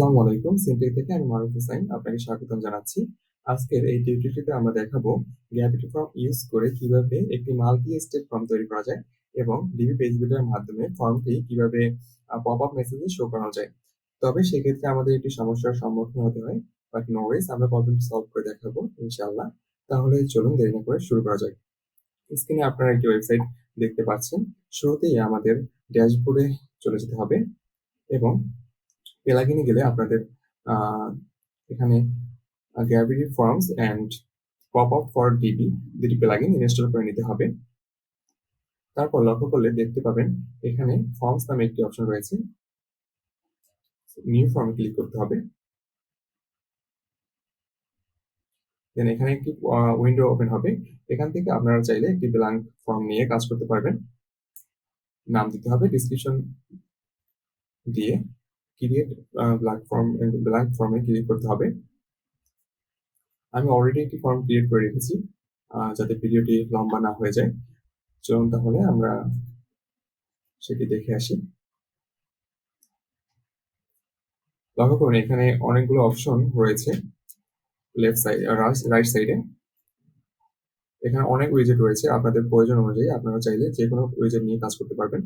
আসসালামু আলাইকুম। সিনটেক থেকে আমি মারুফ হোসাইন আপনাকে স্বাগতম জানাচ্ছি। আজকের এই টিউটোরিয়ালটিতে আমরা দেখাবো গ্র্যাভিটি ফর্ম ইউজ করে কিভাবে একটি মাল্টি স্টেপ ফর্ম তৈরি করা যায় এবং ডিবি পেজ বিল্ডারের মাধ্যমে ফর্মটি কিভাবে পপআপ মেসেজে শো করানো যায়। তবে সেক্ষেত্রে আমাদের একটি সমস্যার সম্মুখীন হতে হয়, বাট নো ওয়ারিস, আমরা প্রবলেমটি সলভ করে দেখাবো ইনশাআল্লাহ। তাহলে চলুন দেরি না করে শুরু করা যাক। স্ক্রিনে আপনারা একটি ওয়েবসাইট দেখতে পাচ্ছেন। শুরুতেই আমাদের ড্যাশবোর্ডে চলে যেতে হবে এবং প্লাগইনে গেলে আপনাদের আহ, এখানে gravity forms and popup for DB দুটি প্লাগইন ইনস্টল করে নিতে হবে। তারপর লক্ষ্য করলে দেখতে পাবেন এখানে ফর্মস নামে একটি অপশন রয়েছে। নিউ ফর্মে ক্লিক করতে হবে। দেন এখানে একটি উইন্ডো ওপেন হবে। এখান থেকে আপনারা চাইলে একটি ব্ল্যাঙ্ক ফর্ম নিয়ে কাজ করতে পারবেন। নাম দিতে হবে, ডিসক্রিপশন দিয়ে ক্রিয়েট ব্ল্যাঙ্ক ফর্মে ক্লিক করতে হবে। আমি অলরেডি একটি ফর্ম ক্রিয়েট করে রেখেছি যাতে ভিডিওটি লম্বা না হয়ে যায়। চলুন তাহলে আমরা সেটি দেখে আসি। লক্ষ্য করুন এখানে অনেকগুলো অপশন রয়েছে লেফট সাইড রাইট সাইডে। এখানে অনেক উইজেট রয়েছে, আপনাদের প্রয়োজন অনুযায়ী আপনারা চাইলে যে কোনো উইজেট নিয়ে কাজ করতে পারবেন।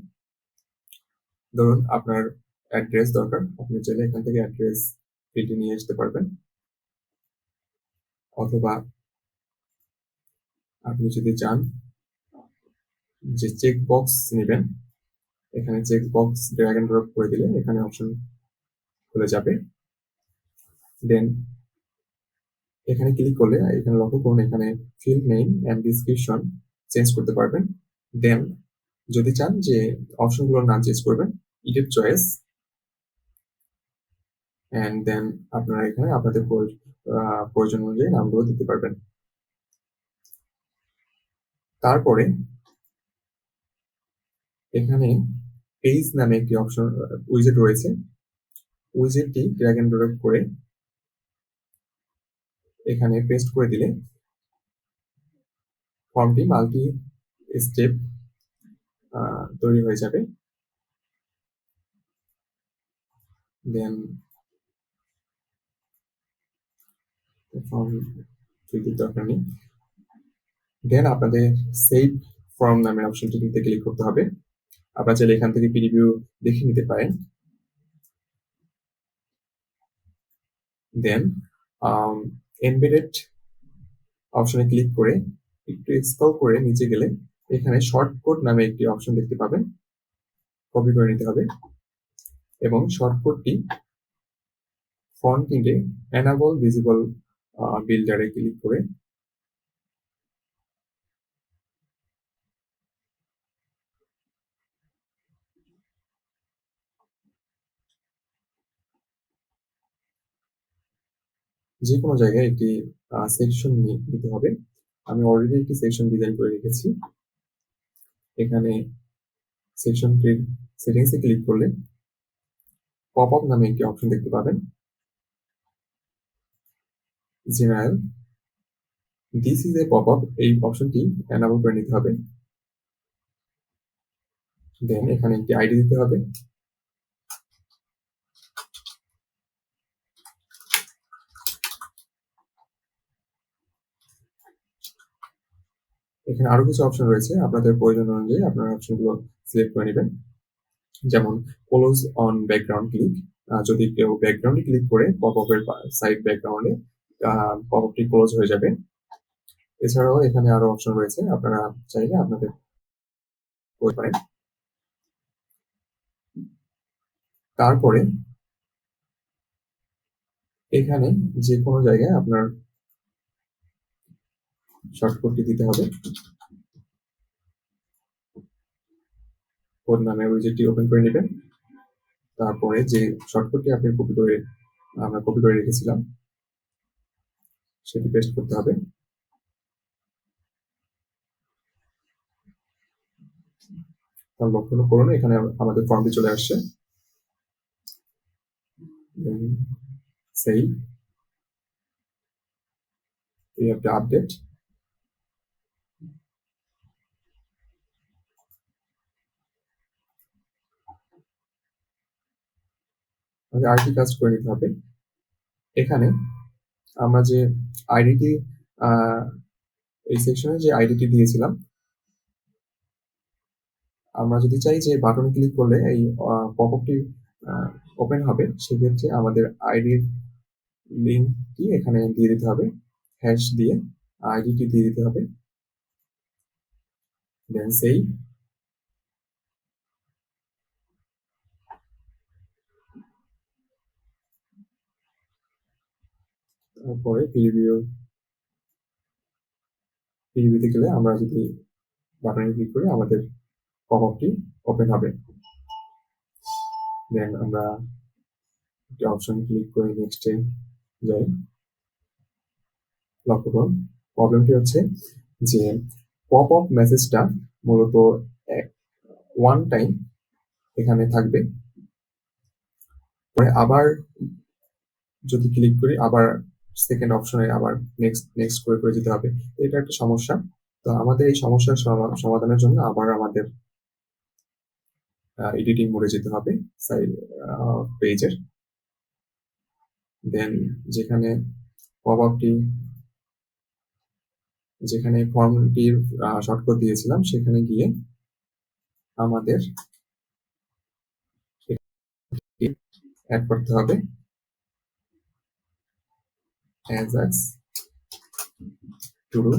ধরুন আপনার অ্যাড্রেস দরকার, আপনি চাইলে এখান থেকে অ্যাড্রেস ফিল্ডটি নিয়ে আসতে পারবেন, অথবা আপনি যদি চান যে চেক বক্স নেবেন, এখানে check box drag and drop করে দিলে এখানে অপশন খুলে যাবে। দেন এখানে ক্লিক করলে এখানে লক্ষ্য করুন এখানে field name and description change করতে পারবেন। দেন যদি চান যে অপশনগুলোর নাম চেঞ্জ করবেন, ইডিট চয়েস, অ্যান্ড দেন আপনারা এখানে আপনাদের প্রয়োজন অনুযায়ী নামগুলো দিতে পারবেন। তারপরে এখানে পেজ নামে একটি অপশন উইজেট রয়েছে। উইজেটটি ড্র্যাগ এন্ড ড্রপ করে এখানে পেস্ট করে দিলে ফর্মটি মাল্টি স্টেপ তৈরি হয়ে যাবে। দেন ফর্ম ফিল্ডের দরকার নেই। দেন আপনাদের সেভ ফর্ম নামের অপশনটিতে ক্লিক করতে হবে। আপনারা চাইলে এখান থেকে প্রিভিউ দেখে নিতে পারেন। দেন এমবেডেড অপশনে ক্লিক করে একটু স্ক্রল করে নিচে গেলে এখানে শর্টকাট নামে একটি অপশন দেখতে পাবেন, কপি করে নিতে হবে এবং শর্টকাটটি ফন্ট কিনে এনাবল ভিজিবল বিল্ডারে ক্লিক করে যে কোনো জায়গায় একটি সেকশন নিতে হবে। আমি অলরেডি একটি সেকশন ডিজাইন করে রেখেছি। এখানে সেকশনটির সেটিংসে ক্লিক করলে পপআপ নামে একটি অপশন দেখতে পাবেন। General, this is a popup, এই অপশনটি এনাবল করে নিতে হবে। দেন এখানে একটি আইডি দিতে হবে। এখানে আরো কিছু অপশন রয়েছে, আপনাদের প্রয়োজন অনুযায়ী আপনারা অপশনগুলো সিলেক্ট করে নেবেন। যেমন ক্লোজ অন ব্যাকগ্রাউন্ড ক্লিক, যদি কেউ ব্যাকগ্রাউন্ডে ক্লিক করে পপআপের সাইড ব্যাকগ্রাউন্ডে পপআপটি ক্লোজ হয়ে যাবে। এছাড়াও এখানে আরো অপশন রয়েছে, আপনারা চাইলে আপনাদের করতে পারেন। তারপরে এখানে যে কোনো জায়গায় আপনার শর্টকাটটি দিতে হবে। কোড নামে উইজেটটি ওপেন করে নেবেন। তারপরে যে শর্টকাটটি আমরা কপি করে রেখেছিলাম সেটি পেস্ট করতে হবে। লক্ষ্য করুন এখানে আমাদের ফর্মটি চলে আসছে। Save, we have to update. আমাদের আরেকটি কাজ করে নিতে হবে। এখানে আমরা যে আইডিটি আ এই সেকশনে যে আইডিটি দিয়েছিলাম, আমরা যদি চাই যে বাটনে ক্লিক করলে এই পপআপটি আ ওপেন হবে, সেক্ষেত্রে আমাদের আইডির লিঙ্কটি এখানে দিয়ে দিতে হবে। হ্যাশ দিয়ে আইডিটি দিয়ে দিতে হবে। দেন সেই তারপরে প্রিভিউতে গেলে আমরা যদি বাটনে ক্লিক করি আমাদের পপআপটি ওপেন হবে। দেন আমরা একটি অপশন ক্লিক করে নেক্সটে যাই। লক্ষ্য করুন প্রবলেমটি হচ্ছে যে পপআপ মেসেজটা মূলত ওয়ান টাইম এখানে থাকবে। পরে আবার যদি ক্লিক করি আবার সেকেন্ড অপশনে আবার নেক্সট করে যেতে হবে। এটা একটা সমস্যা। তো আমাদের এই সমস্যার সমাধানের জন্য আবার আমাদের এডিটিং মোডে যেতে হবে পেজের। দেন যেখানে পপআপটি যেখানে ফর্মটির শর্টকাট দিয়েছিলাম সেখানে গিয়ে আমাদের অ্যাড করতে হবে as to do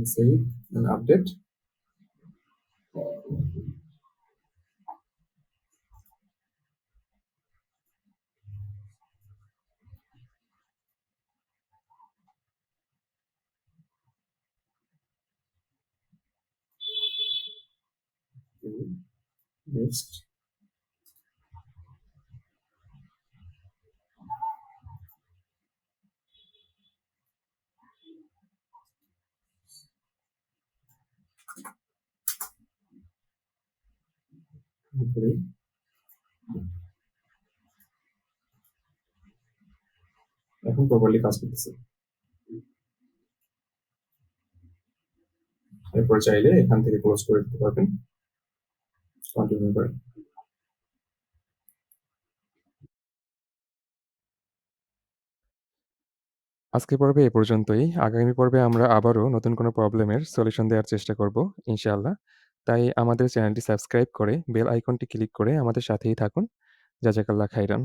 save and update. Next করি এখন প্রপারলি কাজ করতেছে। এরপর চাইলে এখান থেকে ক্লোজ করে দিতে পারবেন। কন্টিনিউ করেন। আজকের পর্বে এ পর্যন্তই। আগামী পর্বে আমরা আবারও নতুন কোনো প্রবলেমের সলিউশন দেওয়ার চেষ্টা করব ইনশাআল্লাহ। তাই আমাদের চ্যানেলটি সাবস্ক্রাইব করে বেল আইকনটি ক্লিক করে আমাদের সাথেই থাকুন। জাযাকাল্লাহ খাইরান।